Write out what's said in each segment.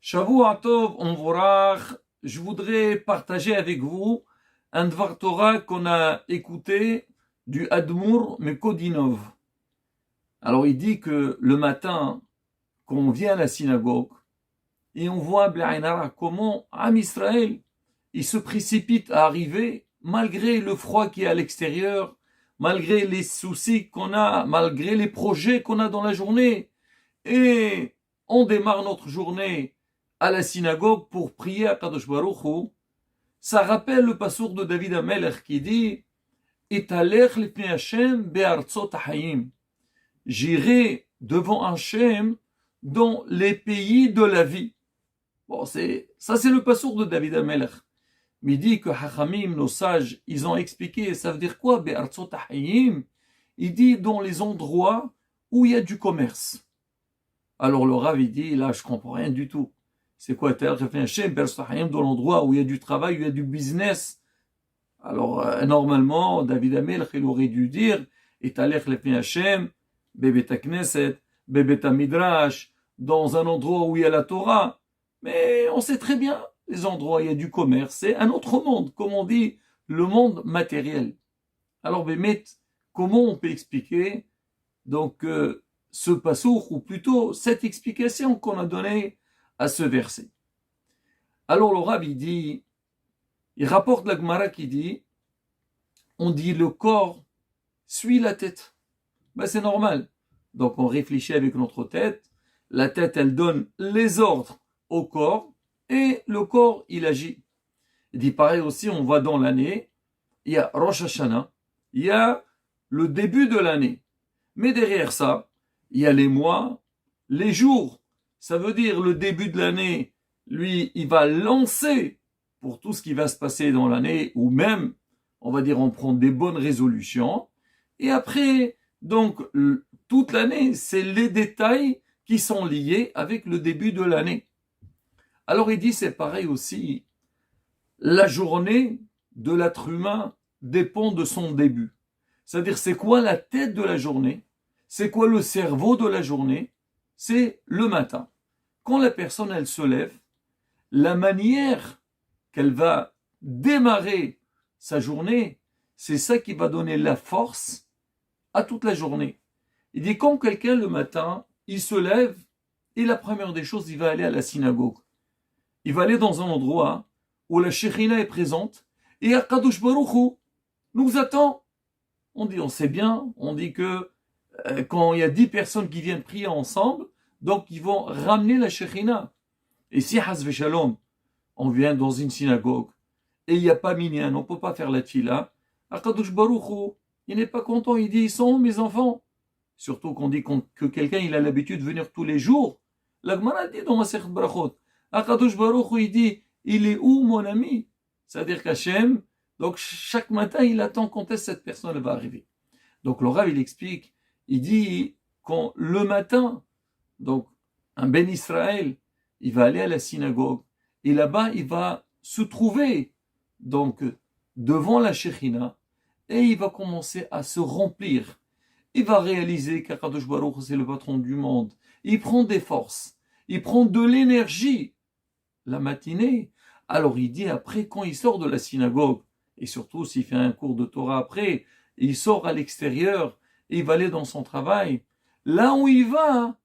Shavua Tov, on vorach. Je voudrais partager avec vous un Dvar Torah qu'on a écouté du Admour Mekodinov. Alors il dit que le matin, quand on vient à la synagogue, et on voit Blainara comment Am Israël, il se précipite à arriver malgré le froid qui est à l'extérieur, malgré les soucis qu'on a, malgré les projets qu'on a dans la journée. Et on démarre notre journée à la synagogue pour prier à Kadosh Baruch Hu. Ça rappelle le passour de David Amelech qui dit Etalech lifnei Hashem be'artzot ha'chaim. J'irai devant Hashem dans les pays de la vie. Bon, c'est le passour de David Amelech. Mais il dit que Hachamim, nos sages, ils ont expliqué, ça veut dire quoi, be'artzot ha'chaim? Il dit dans les endroits où il y a du commerce. Alors le Rav, il dit, là, je comprends rien du tout. C'est quoi, dans l'endroit où il y a du travail, où il y a du business. Alors, normalement, David Amelech, il aurait dû dire, Etalech lefnei Hashem, bebet hakneset, bebet hamidrash, dans un endroit où il y a la Torah. Mais on sait très bien, les endroits où il y a du commerce, c'est un autre monde, comme on dit, le monde matériel. Alors, Bémet, comment on peut expliquer, donc, ce passour, ou plutôt cette explication qu'on a donnée à ce verset. Alors le Rav, il rapporte la Gemara qui dit, on dit le corps suit la tête. Ben c'est normal. Donc on réfléchit avec notre tête, la tête elle donne les ordres au corps, et le corps il agit. Il dit pareil aussi, on voit dans l'année, il y a Rosh Hashanah, il y a le début de l'année. Mais derrière ça, il y a les mois, les jours. Ça veut dire le début de l'année, lui, il va lancer pour tout ce qui va se passer dans l'année, ou même, on va dire, on prend des bonnes résolutions. Et après, donc, toute l'année, c'est les détails qui sont liés avec le début de l'année. Alors il dit, c'est pareil aussi, la journée de l'être humain dépend de son début. C'est-à-dire, c'est quoi la tête de la journée? C'est quoi le cerveau de la journée? C'est le matin. Quand la personne, elle se lève, la manière qu'elle va démarrer sa journée, c'est ça qui va donner la force à toute la journée. Il dit, quand quelqu'un, le matin, il se lève, et la première des choses, il va aller à la synagogue. Il va aller dans un endroit où la Shekhinah est présente, et Akadosh Baruch Hu nous attend. On sait bien, on dit que quand il y a 10 personnes qui viennent prier ensemble, donc ils vont ramener la Shekhinah. Et si Haz Shalom, on vient dans une synagogue, et il n'y a pas minyan, on ne peut pas faire la tfila, Akadosh Baruch Hu, il n'est pas content, il dit, ils sont où mes enfants? Surtout qu'on dit que quelqu'un il a l'habitude de venir tous les jours. La Gemara dit dans Masechet Brachot, Akadosh Baruch Hu, il dit, il est où mon ami? C'est-à-dire qu'Hachem, donc chaque matin, il attend quand est-ce que cette personne va arriver. Donc le Rav, il explique, il dit, quand le matin, donc un Ben Israël, il va aller à la synagogue, et là-bas, il va se trouver, donc, devant la Shekhinah, et il va commencer à se remplir. Il va réaliser qu'Akadosh Baruch Hu, c'est le patron du monde. Il prend des forces, il prend de l'énergie la matinée. Alors il dit après, quand il sort de la synagogue, et surtout s'il fait un cours de Torah après, il sort à l'extérieur, et il va aller dans son travail, là où il va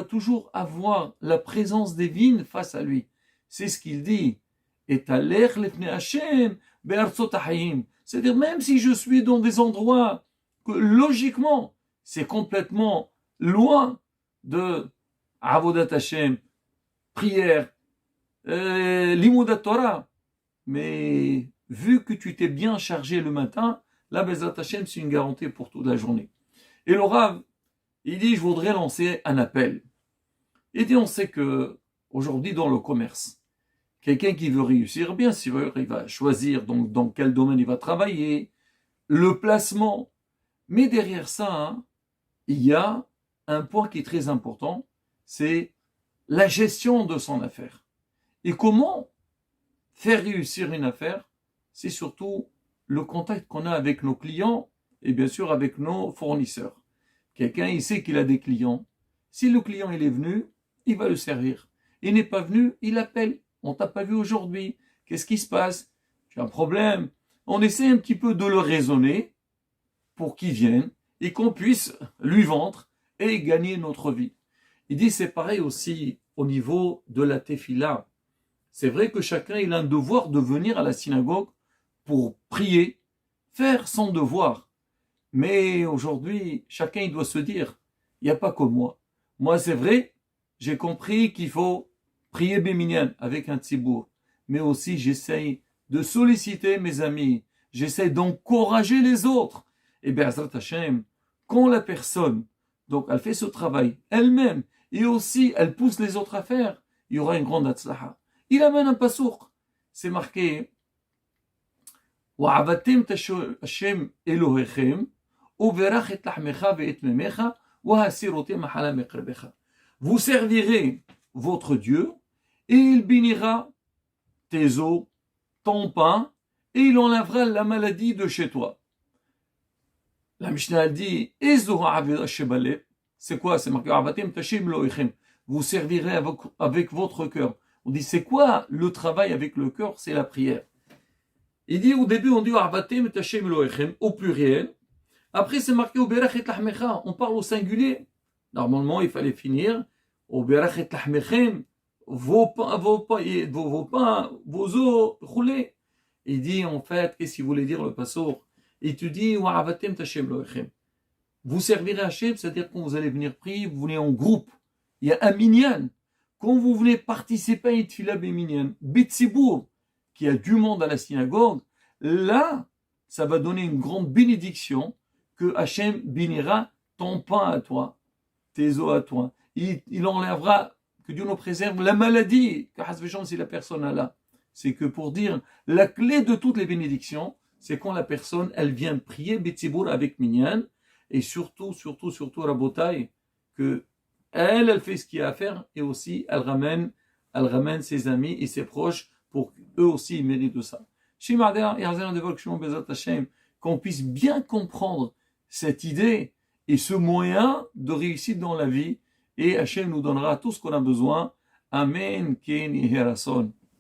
toujours avoir la présence divine face à lui. C'est ce qu'il dit. Etalech lefnei Hashem be'artzot ha'chaim. C'est-à-dire même si je suis dans des endroits que logiquement c'est complètement loin de Avodat Hashem, prière, Limoudat Torah, mais vu que tu t'es bien chargé le matin, là Bezrat Hashem c'est une garantie pour toute la journée. Et le Rav, il dit, je voudrais lancer un appel. Il dit, on sait que aujourd'hui dans le commerce, quelqu'un qui veut réussir, bien sûr, il va choisir donc dans quel domaine il va travailler, le placement. Mais derrière ça, il y a un point qui est très important, c'est la gestion de son affaire. Et comment faire réussir une affaire? C'est surtout le contact qu'on a avec nos clients et bien sûr avec nos fournisseurs. Quelqu'un, il sait qu'il a des clients. Si le client il est venu, il va le servir. il n'est pas venu, il appelle. On t'a pas vu aujourd'hui. Qu'est-ce qui se passe? Tu as un problème. On essaie un petit peu de le raisonner pour qu'il vienne et qu'on puisse lui vendre et gagner notre vie. Il dit c'est pareil aussi au niveau de la tefila. C'est vrai que chacun il a un devoir de venir à la synagogue pour prier, faire son devoir. Mais aujourd'hui, chacun il doit se dire, il n'y a pas que moi. Moi c'est vrai, j'ai compris qu'il faut prier Béminyan avec un tzibour. Mais aussi j'essaye de solliciter mes amis. J'essaie d'encourager les autres. Et bien, Hazrat Hashem, quand la personne, donc elle fait ce travail elle-même, et aussi elle pousse les autres à faire, il y aura une grande atzlaha. Il amène un pasouk. C'est marqué وَعَبَدْتِمْ Hashem Elohechem وَبَرَخْ et lahmecha ve'et memecha وَهَسِرُتِمْ mahala meqrebecha. Vous servirez votre Dieu et il bénira tes eaux, ton pain, et il enlèvera la maladie de chez toi. La Mishnah dit, c'est quoi? C'est marqué, vous servirez avec votre cœur. On dit, c'est quoi le travail avec le cœur? C'est la prière. Il dit, au début, on dit, au pluriel. Après, c'est marqué, on parle au singulier. Normalement, il fallait finir, vos pains, vos os roulés. Il dit, en fait, qu'est-ce qu'il voulait dire le passour? Et tu dis, vous servirez Hachem, c'est-à-dire quand vous allez venir prier, vous venez en groupe. Il y a un minyan. Quand vous venez participer à une tefila minyan, Betsibour, qui a du monde à la synagogue, là, ça va donner une grande bénédiction que Hachem bénira ton pain à toi, tes os à toi. Il enlèvera, que Dieu nous préserve, la maladie que Hasvechon, si la personne a là. C'est que pour dire, la clé de toutes les bénédictions, c'est quand la personne, elle vient prier Betsibour avec Minyan, et surtout, Rabotai, que elle fait ce qu'il y a à faire, et aussi, elle ramène ses amis et ses proches, pour qu'eux aussi, ils méritent de ça. Qu'on puisse bien comprendre cette idée, et ce moyen de réussir dans la vie, et Hachem nous donnera tout ce qu'on a besoin. Amen, Ken Yeherason.